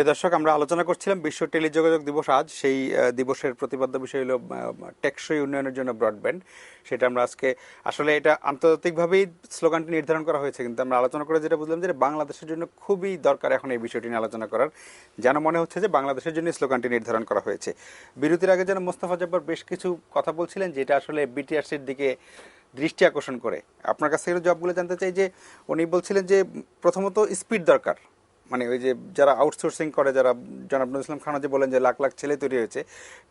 প্রিয় দর্শক, আমরা আলোচনা করছিলাম বিশ্ব টেলিযোগাযোগ দিবস আজ। সেই দিবসের প্রতিপাদ্য বিষয় হলো টেকসই উন্নয়নের জন্য ব্রডব্যান্ড। সেটা আমরা আজকে আসলে এটা আন্তর্জাতিকভাবেই স্লোগানটি নির্ধারণ করা হয়েছে, কিন্তু আমরা আলোচনা করে যেটা বুঝলাম যে বাংলাদেশের জন্য খুবই দরকার এখন এই বিষয়টি নিয়ে আলোচনা করার। যেন মনে হচ্ছে যে বাংলাদেশের জন্য স্লোগানটি নির্ধারণ করা হয়েছে। বিরতির আগে যেন মোস্তফা জব্বার বেশ কিছু কথা বলছিলেন যেটা আসলে বিটিআরসির দিকে দৃষ্টি আকর্ষণ করে। আপনার কাছ থেকে জবগুলো জানতে চাই যে উনি বলছিলেন যে প্রথমত স্পিড দরকার, মানে ওই যে যারা আউটসোর্সিং করে, যারা জনাব নজরুল ইসলাম খান যে বলেন যে লাখ লাখ ছেলে তৈরি হয়েছে,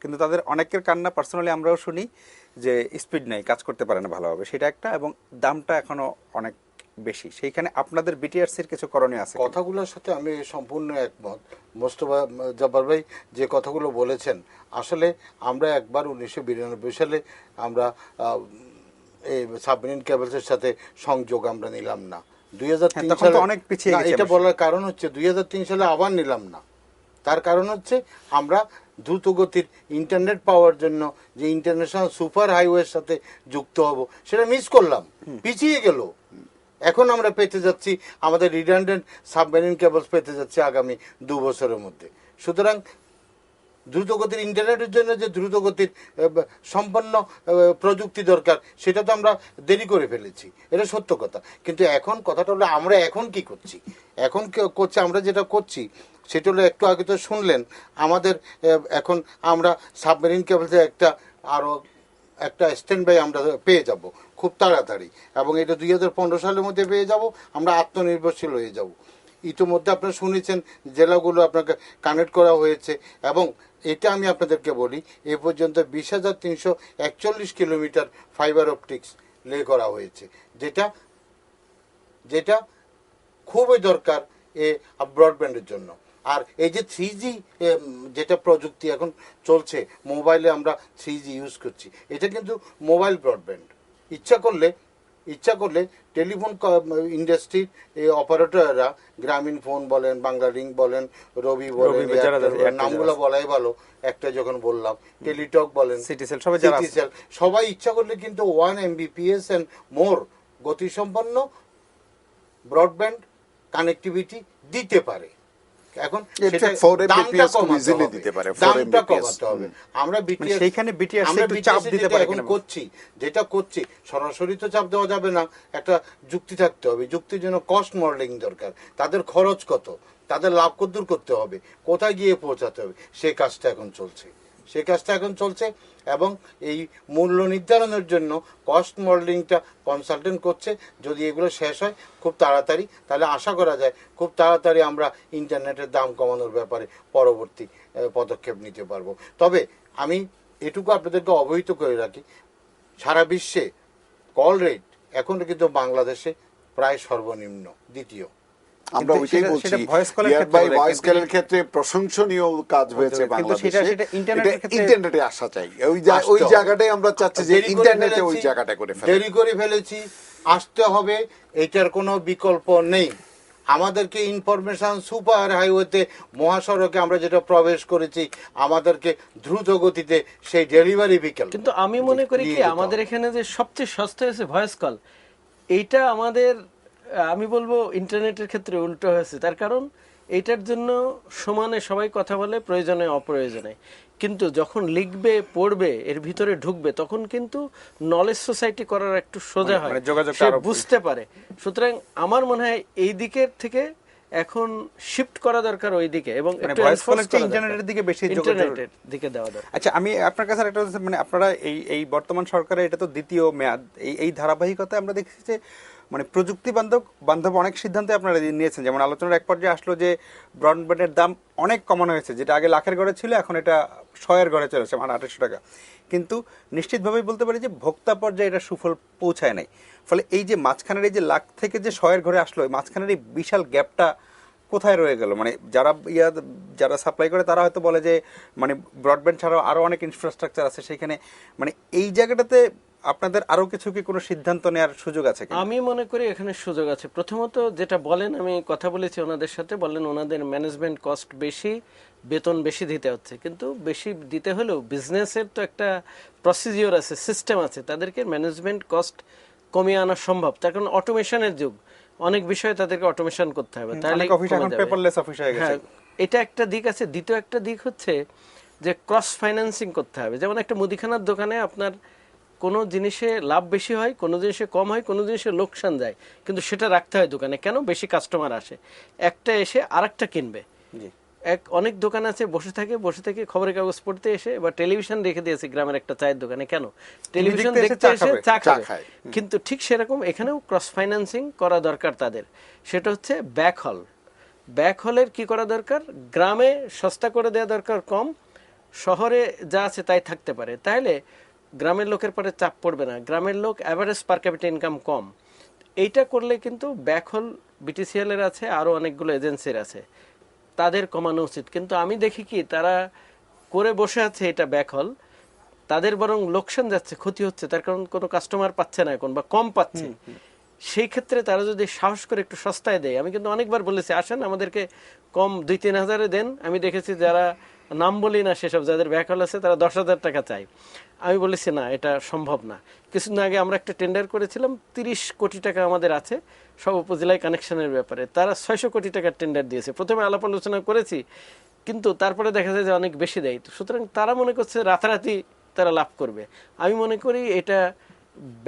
কিন্তু তাদের অনেকের কান্না পার্সোনালি আমরাও শুনি যে স্পিড নেই, কাজ করতে পারে না ভালোভাবে, সেটা একটা, এবং দামটা এখনো অনেক বেশি। সেইখানে আপনাদের বিটিআরসির কিছু করণীয় আছে? কথাগুলোর সাথে আমি সম্পূর্ণ একমত। মোস্তফা জব্বার ভাই যে কথাগুলো বলেছেন, আসলে আমরা একবার 1992 সালে আমরা এই সাবমেরিন কেবলসের সাথে সংযোগ আমরা নিলাম না। 2003 সালে অনেক পিছিয়ে গেছে। এটা বলার কারণ হচ্ছে 2003 সালে আবার নিলাম না। তার কারণ হচ্ছে আমরা দ্রুত গতির ইন্টারনেট পাওয়ার জন্য যে ইন্টারন্যাশনাল সুপার হাইওয়ের সাথে যুক্ত হব সেটা মিস করলাম, পিছিয়ে গেল। এখন আমরা পেতে যাচ্ছি আমাদের রিডান্ডেন্ট সাবমেরিন কেবলস পেতে যাচ্ছি আগামী 2 বছরের মধ্যে। সুতরাং দ্রুতগতির ইন্টারনেটের জন্য যে দ্রুতগতির সম্পন্ন প্রযুক্তি দরকার সেটা তো আমরা দেরি করে ফেলেছি, এটা সত্য কথা। কিন্তু এখন কথাটা হলো আমরা এখন কি করছি, এখন করছি আমরা যেটা করছি সেটা হলো, একটু আগে তো শুনলেন আমাদের এখন আমরা সাবমেরিন কেবলসে আরও একটা স্ট্যান্ড বাই আমরা পেয়ে যাব খুব তাড়াতাড়ি, এবং এটা 2015 সালের মধ্যে পেয়ে যাব। আমরা আত্মনির্ভরশীল হয়ে যাব। ইতিমধ্যে আপনারা শুনেছেন জেলাগুলো আপনাকে কানেক্ট করা হয়েছে, এবং এটা আমি আপনাদেরকে বলি, এ পর্যন্ত 20,341 কিলোমিটার ফাইবার অপটিক্স লে করা হয়েছে, যেটা যেটা খুবই দরকার ব্রডব্যান্ডের জন্য। আর এই যে 3G যেটা প্রযুক্তি এখন চলছে, মোবাইলে আমরা 3G ইউজ করছি, এটা কিন্তু মোবাইল ব্রডব্যান্ড। ইচ্ছা করলে টেলিফোন ইন্ডাস্ট্রির অপারেটররা, গ্রামীণ ফোন বলেন, বাংলা লিঙ্ক বলেন, রবি বলেন, নামগুলো বলাই ভালো, একটা যখন বললাম, টেলিটক বলেন, সিটিসেল, সবাই ইচ্ছা করলে কিন্তু 1 Mbps এন্ড মোর গতিসম্পন্ন ব্রডব্যান্ড কানেক্টিভিটি দিতে পারে। এখন যেটা করছি সরাসরি তো চাপ দেওয়া যাবে না, একটা যুক্তি থাকতে হবে। যুক্তির জন্য কস্ট মডেলিং দরকার, তাদের খরচ কত, তাদের লাভ কদ্দূর করতে হবে, কোথায় গিয়ে পৌঁছাতে হবে, সেই কাজটা এখন চলছে। এবং এই মূল্য নির্ধারণের জন্য কস্ট মডেলিংটা কনসালটেন্ট করছে। যদি এগুলো শেষ হয় খুব তাড়াতাড়ি, তাহলে আশা করা যায় খুব তাড়াতাড়ি আমরা ইন্টারনেটের দাম কমানোর ব্যাপারে পরবর্তী পদক্ষেপ নিতে পারবো। তবে আমি এটুকু আপনাদেরকে অবহিত করে রাখি, সারা বিশ্বে কল রেট এখন কিন্তু বাংলাদেশে প্রায় সর্বনিম্ন, দ্বিতীয়। আমরা ওইটাই বলছি, ভয়েস কলের ক্ষেত্রে প্রশংসনীয় কাজ হয়েছে বাংলাদেশে। ইন্টারনেটে আসা চাই, ওই জায়গাটাই আমরা চাচ্ছি যে ইন্টারনেটে ওই জায়গাটা দেরি করে ফেলেছি, আসতে হবে, এটার কোনো বিকল্প নেই। আমাদেরকে ইনফরমেশন সুপার হাইওয়েতে, মহাসড়কে আমরা যেটা প্রবেশ করেছি, আমাদেরকে দ্রুত গতিতে সেই ডেলিভারি বিকল্প। কিন্তু আমি মনে করি কি, আমাদের এখানে যে সবচেয়ে সস্তা হয়েছে ভয়েস কল, এইটা আমাদের, আমি বলবো ইন্টারনেটের ক্ষেত্রে উল্টো হয়েছে। তার কারণ এইটার জন্য সমানে সবাই কথা বলে, প্রয়োজনে অপ্রয়োজনে, কিন্তু যখন লিখবে, পড়বে, এর ভিতরে ঢুকবে, তখন কিন্তু নলেজ সোসাইটি করার একটু সোজা হয়, সে বুঝতে পারে। সুতরাং আমার মনে হয় এই দিকের থেকে এখন শিফট করা দরকার ওই দিকে, এবং ইন্টারনেটের দিকে বেশি ইন্টারনেটের দিকে দেওয়া দরকার। আচ্ছা, আমি আপনার কাছে একটা, মানে আপনারা এই বর্তমান সরকারের এটা তো দ্বিতীয় মেয়াদ, এই ধারাবাহিকতায় আমরা দেখছি যে মানে প্রযুক্তি বান্ধব অনেক সিদ্ধান্ত আপনারা নিয়েছেন। যেমন আলোচনার এক পর্যায়ে আসলো যে ব্রডব্যান্ডের দাম অনেক কমানো হয়েছে, যেটা আগে লাখের ঘরে ছিল, এখন এটা 100-এর ঘরে চলেছে, মানে 2800 টাকা। কিন্তু নিশ্চিতভাবেই বলতে পারি যে ভোক্তা পর্যায়ে এটা সুফল পৌঁছায় নাই। ফলে এই যে মাঝখানের এই যে লাখ থেকে যে 100-এর ঘরে আসলো, মাঝখানের এই বিশাল গ্যাপটা কোথায় রয়ে গেল? মানে যারা সাপ্লাই করে তারা হয়তো বলে যে মানে ব্রডব্যান্ড ছাড়াও আরো অনেক ইনফ্রাস্ট্রাকচার আছে সেখানে, মানে এই জায়গাটাতে আপনাদের আরো কিছু কি কোনো সিদ্ধান্ত নেওয়ার সুযোগ আছে? আমি মনে করি এখানে সুযোগ আছে। প্রথমত যেটা বলেন, আমি কথা বলেছি ওনাদের সাথে, বললেন ওনাদের ম্যানেজমেন্ট কস্ট বেশি, বেতন বেশি দিতে হচ্ছে। কিন্তু বেশি দিতে হলেও বিজনেসের তো একটা প্রসিজিওর আছে, সিস্টেম আছে, তাদেরকে ম্যানেজমেন্ট কস্ট কমিয়ে আনা সম্ভব। তার কারণ অটোমেশনের যুগ, অনেক বিষয়ে তাদেরকে অটোমেশন করতে হবে, তাহলে পেপারলেস অফিস হয়ে গেছে। এটা একটা দিক আছে। দ্বিতীয় একটা দিক হচ্ছে যে ক্রস ফাইন্যান্সিং করতে হবে। যেমন একটা মুদিখানার দোকানে আপনার কোনো জিনিসে লাভ বেশি হয়, কোনো জিনিসে কম হয়, কোনো জিনিসে লোকসান যায়, কিন্তু সেটা রাখতে হয় দোকানে। কেন? বেশি কাস্টমার আসে, একটা এসে আরেকটা কিনবে। অনেক দোকান আছে বসে থেকে খবরের কাগজ পড়তে এসে বা টেলিভিশন রেখে দিয়েছে গ্রামের একটা চায়ের দোকানে, কেন? টেলিভিশন দেখতে এসে চা খায়। কিন্তু ঠিক সেরকম এখানেও ক্রস ফাইন্যান্সিং করা দরকার তাদের। সেটা হচ্ছে ব্যাক হলের কি করা দরকার? গ্রামে সস্তা করে দেওয়া দরকার কম, শহরে যা আছে তাই থাকতে পারে, তাহলে গ্রামের লোকের পরে চাপ পড়বে না। গ্রামের লোক অ্যাভারেজ পার ক্যাপিটা ইনকাম কম। এইটা করলে কিন্তু ব্যাক হল বিটিসিএল এর আছে, আরো অনেকগুলো এজেন্সির আছে, তাদের কমানো উচিত। কিন্তু আমি দেখি কি তারা করে বসে আছে এটা ব্যাক হল, তাদের বরং লোকসান যাচ্ছে, ক্ষতি হচ্ছে, তার কারণ কোনো কাস্টমার পাচ্ছে না এখন বা কম পাচ্ছে। সেই ক্ষেত্রে তারা যদি সাহস করে একটু সস্তায় দেয়, আমি কিন্তু অনেকবার বলেছি আসেন আমাদেরকে কম 2-3 হাজারে দেন। আমি দেখেছি যারা নাম বলি না সেসব যাদের ব্যাক হল আছে তারা 10,000 টাকা চাই। আমি বলেছি না, এটা সম্ভব না। কিছুদিন আগে আমরা একটা টেন্ডার করেছিলাম, 30 কোটি টাকা আমাদের আছে সব উপজেলায় কানেকশনের ব্যাপারে, তারা 600 কোটি টাকার টেন্ডার দিয়েছে। প্রথমে আলাপ আলোচনা করেছি, কিন্তু তারপরে দেখা যায় যে অনেক বেশি দেয়। সুতরাং তারা মনে করছে রাতারাতি তারা লাভ করবে। আমি মনে করি এটা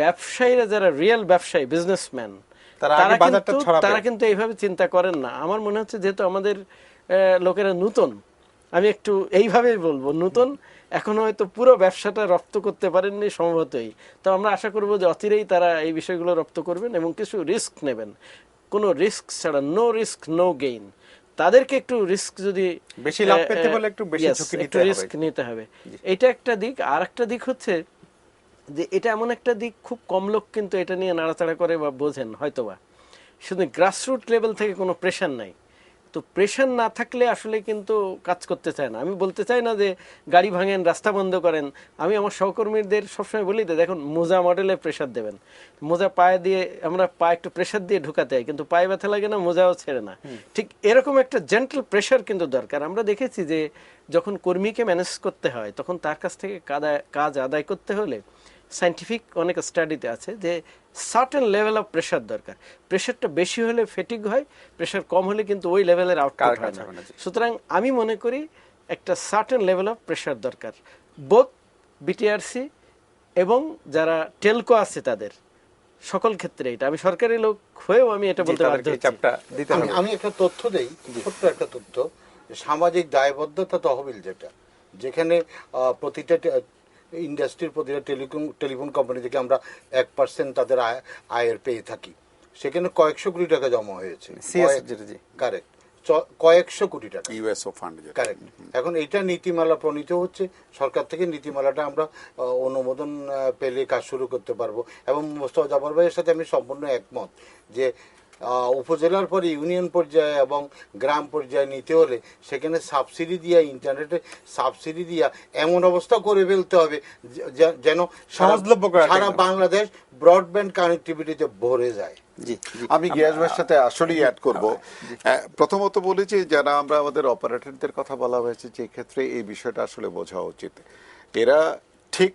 ব্যবসায়ীরা যারা রিয়েল ব্যবসায়ী বিজনেসম্যান তারা কিন্তু এইভাবে চিন্তা করেন না। আমার মনে হচ্ছে যেহেতু আমাদের লোকেরা নতুন, আমি একটু এইভাবেই বলবো, নতুন, এখনো হয়তো পুরো ব্যবসাটা রপ্ত করতে পারেননি সম্ভবতই। তো আমরা আশা করবো যে অচিরেই তারা এই বিষয়গুলো রপ্ত করবেন এবং কিছু রিস্ক নেবেন। কোনো রিস্ক ছাড়া, নো রিস্ক নো গেইন। তাদেরকে একটু রিস্ক, যদি বেশি লাভ পেতে হলে একটু বেশি ঝুঁকি নিতে হবে। এটা একটা দিক। আর একটা দিক হচ্ছে যে এটা এমন একটা দিক, খুব কম লোক কিন্তু এটা নিয়ে নাড়াচাড়া করে বা বোঝেন হয়তোবা। শুধু গ্রাসরুট লেভেল থেকে কোনো প্রেশার নাই। তো প্রেশার না থাকলে আসলে কিন্তু কাজ করতে চায় না। আমি বলতে চাই না যে গাড়ি ভাঙেন, রাস্তা বন্ধ করেন। আমি আমার সহকর্মীদের সবসময় বলি যে দেখুন, মোজা মডেলে প্রেশার দেবেন। মোজা পায়ে দিয়ে, আমরা পা একটু প্রেশার দিয়ে ঢুকাতে হয়, কিন্তু পায়ে ব্যথা লাগে না, মোজাও ছেড়ে না। ঠিক এরকম একটা জেন্টল প্রেশার কিন্তু দরকার। আমরা দেখেছি যে যখন কর্মীকে ম্যানেজ করতে হয়, তখন তার কাছ থেকে কাজ আদায় করতে হলে সায়েন্টিফিক অনেক স্টাডিতে আছে যে সার্টেন লেভেল অফ প্রেশার দরকার। প্রেশারটা বেশি হলে ফেটিগ হয়, প্রেশার কম হলে কিন্তু ওই লেভেলের আউটপুট হয় না। সুতরাং আমি মনে করি একটা সার্টেন লেভেল অফ প্রেশার দরকার, বোথ বিটিআরসি এবং যারা টেলকো আছে তাদের সকল ক্ষেত্রে। এটা আমি সরকারি লোক হয়েও আমি এটা বলতে বাধ্য হচ্ছি। আমি একটা তথ্য দেই, ছোট্ট একটা তথ্য। সামাজিক দায়বদ্ধতা তহবিল, যেখানে প্রতিটা ইন্ডাস্ট্রির, প্রতিটা টেলিফোন কোম্পানি থেকে আমরা 1% তাদের আয়ের পেয়ে থাকি, সেখানে কয়েকশো কোটি টাকা জমা হয়েছে। কারেক্ট, কয়েকশো কোটি টাকা ইউএসও ফান্ড। কারেক্ট। এখন এইটা নীতিমালা প্রণীত হচ্ছে সরকার থেকে। নীতিমালাটা আমরা অনুমোদন পেলে কাজ শুরু করতে পারবো। এবং মোস্তফা জাফর ভাইয়ের সাথে আমি সম্পূর্ণ একমত যে উপজেলার পরে ইউনিয়ন পর্যায়ে এবং গ্রাম পর্যায়ে নিতে হলে সেখানে সাবসিডি দিয়া, ইন্টারনেটে সাবসিডি দিয়া এমন অবস্থা করে ফেলতে হবে যেন সারা বাংলাদেশ ব্রডব্যান্ড কানেক্টিভিটিতে ভরে যায়। আমি গিয়াস ভাইয়ের সাথে আসলেই অ্যাড করব। প্রথমত বলি যে যারা আমরা আমাদের অপারেটরদের কথা বলা হয়েছে, যে ক্ষেত্রে এই বিষয়টা আসলে বোঝা উচিত, এরা ঠিক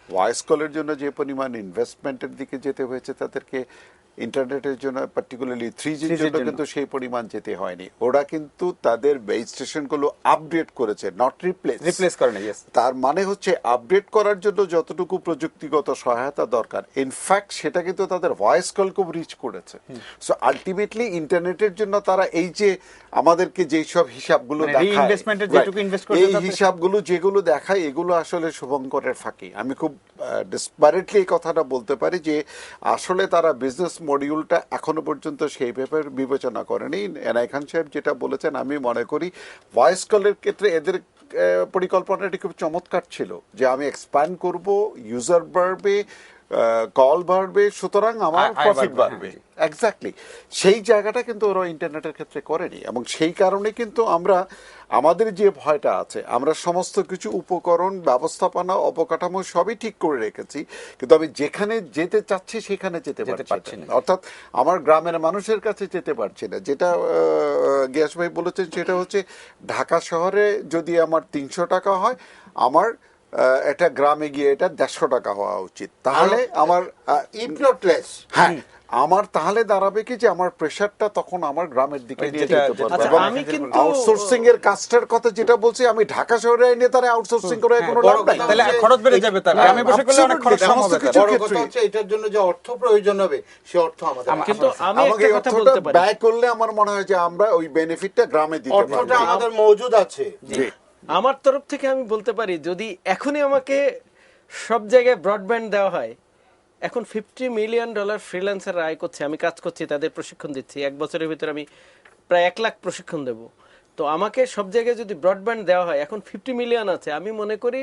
ভয়েস কলের জন্য যে পরিমাণ ইনভেস্টমেন্টের দিকে যেতে হয়েছে, তাদেরকে ইন্টারনেটের জন্য পার্টিকুলারলি 3Gর জন্য কিন্তু সেই পরিমাণ যেতে হয়নি। ওরা কিন্তু তাদের বেস স্টেশনগুলো আপডেট করেছে, নট রিপ্লেস করে না। তার মানে হচ্ছে আপডেট করার জন্য যতটুকু প্রযুক্তিগত সহায়তা দরকার, ইনফ্যাক্ট সেটা কিন্তু তাদের ভয়েস কল খুব রিচ করেছে। সো আলটিমেটলি ইন্টারনেটের জন্য তারা এই যে আমাদেরকে যেই সব হিসাবগুলো দেখায়, এই হিসাবগুলো যেগুলো দেখায়, এগুলো আসলে শুভঙ্করের ফাঁকি। আমি খুব ডিসপারেটলি এই কথাটা বলতে পারি যে আসলে তারা বিজনেস মডিউলটা এখনো পর্যন্ত সেই ব্যাপারে বিবেচনা করেনি। এনআই খান সাহেব যেটা বলেছেন, আমি মনে করি ভয়েস কলের ক্ষেত্রে এদের পরিকল্পনাটি খুব চমৎকার ছিল যে আমি এক্সপ্যান্ড করব, ইউজার বাড়বে, কল বাড়বে, সুতরাং আমার প্রফিট বাড়বে। এক্স্যাক্টলি সেই জায়গাটা কিন্তু ওরা ইন্টারনেটের ক্ষেত্রে করেনি। এবং সেই কারণে কিন্তু আমরা আমাদের যে ভয়টা আছে, আমরা সমস্ত কিছু উপকরণ, ব্যবস্থাপনা, অবকাঠামো সবই ঠিক করে রেখেছি, কিন্তু আমি যেখানে যেতে চাচ্ছি সেখানে যেতে পারছি না। অর্থাৎ আমার গ্রামের মানুষের কাছে যেতে পারছি না। যেটা গিয়াস ভাই বলেছেন সেটা হচ্ছে, ঢাকা শহরে যদি আমার 300 টাকা হয়, আমার এটা গ্রামে গিয়ে এটা 150 টাকা হওয়া উচিত, তাহলে আমার ইফ নট লেস। হ্যাঁ, আমার তাহলে দাঁড়াবে কি যে আমার প্রেশারটা তখন আমার গ্রামের দিকে নিয়ে যেটা- যেতে পারবে। আচ্ছা, এবং আমি কিন্তু- আউটসোর্সিং এর কাজটার কথা যেটা বলছি, আমি ঢাকা শহরে এনে তারা আউটসোর্সিং করে কোনো লাভ নাই। তাহলে খরচ বেড়ে যাবে, তার গ্রামে বসে করলে অনেক খরচ কম সমস্ত হবে। কিছু বড় কথা ক্ষেত্রে হচ্ছে এটার জন্য যে অর্থ প্রয়োজন হবে সে অর্থ আমাদের আছে। কিন্তু আমি আমাকে একটা এই কথা অর্থটা বলতে পারি, ব্যয় করলে আমার মনে হয় যে আমরা ওই বেনিফিটটা গ্রামে দিতে অর্থটা পারবো। আমাদের মজুদ আছে। জি। আমার তরফ থেকে আমি বলতে পারি, যদি এখনই আমাকে সব জায়গায় ব্রডব্যান্ড দেওয়া হয়, এখন $50 মিলিয়ন ফ্রিল্যান্সার আয় করছে, আমি কাজ করছি, তাদের প্রশিক্ষণ দিচ্ছি, 1 বছরের ভিতরে আমি প্রায় 1 লাখ প্রশিক্ষণ দেব। তো আমাকে সব জায়গায় যদি ব্রডব্যান্ড দেওয়া হয়, এখন 50 মিলিয়ন আছে, আমি মনে করি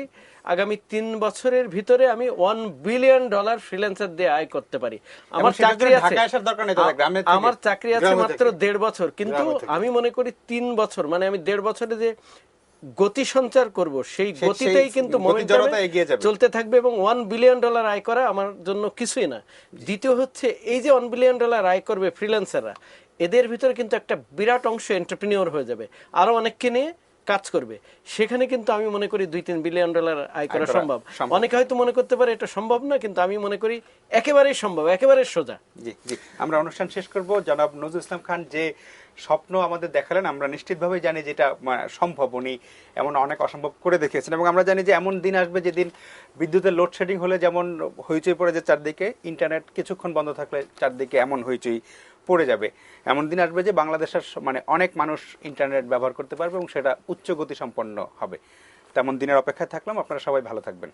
আগামী 3 বছরের ভিতরে আমি $1 বিলিয়ন ফ্রিল্যান্সার দিয়ে আয় করতে পারি। আমার সেটার চাকরি জন্য আছে, ঢাকায় আসার দরকার নেই দাদা, গ্রামে থেকে। আমার চাকরি আছে গ্রামে মাত্র থেকে। 1.5 বছর, কিন্তু গ্রামে থেকে। আমি মনে করি 3 বছর, মানে আমি 1.5 বছরে যে গতি সঞ্চার করব, সেই গতিতেই কিন্তু গতি momentum-এ জড়তা এগিয়ে যাবে। চলতে থাকবে, এবং $1 বিলিয়ন আয় করা আমার জন্য কিছুই না। দ্বিতীয় হচ্ছে, এই যে $1 বিলিয়ন আয় করবে ফ্রিল্যান্সাররা, এদের ভিতরে কিন্তু একটা বিরাট অংশ এন্টারপ্রেনিউর হয়ে যাবে, আরো অনেককে নিয়ে কাজ করবে। সেখানে কিন্তু আমি মনে করি $2-3 বিলিয়ন আয় করা সম্ভব। অনেকে হয়তো মনে করতে পারে এটা সম্ভব না, কিন্তু আমি মনে করি একেবারেই সম্ভব, একেবারে সোজা। জি জি, আমরা অনুষ্ঠান শেষ করব। জনাব নজরুল ইসলাম খান যে স্বপ্ন আমাদের দেখালেন, আমরা নিশ্চিতভাবে জানি যেটা সম্ভব, উনি এমন অনেক অসম্ভব করে দেখিয়েছেন। এবং আমরা জানি যে এমন দিন আসবে যেদিন বিদ্যুতের লোডশেডিং হলে যেমন হইচই পড়ে যে চারদিকে, ইন্টারনেট কিছুক্ষণ বন্ধ থাকলে চারদিকে এমন হইচই পড়ে যাবে। এমন দিন আসবে যে বাংলাদেশের অনেক মানুষ ইন্টারনেট ব্যবহার করতে পারবে এবং সেটা উচ্চ গতি সম্পন্ন হবে। তেমন দিনের অপেক্ষায় থাকলাম। আপনারা সবাই ভালো থাকবেন।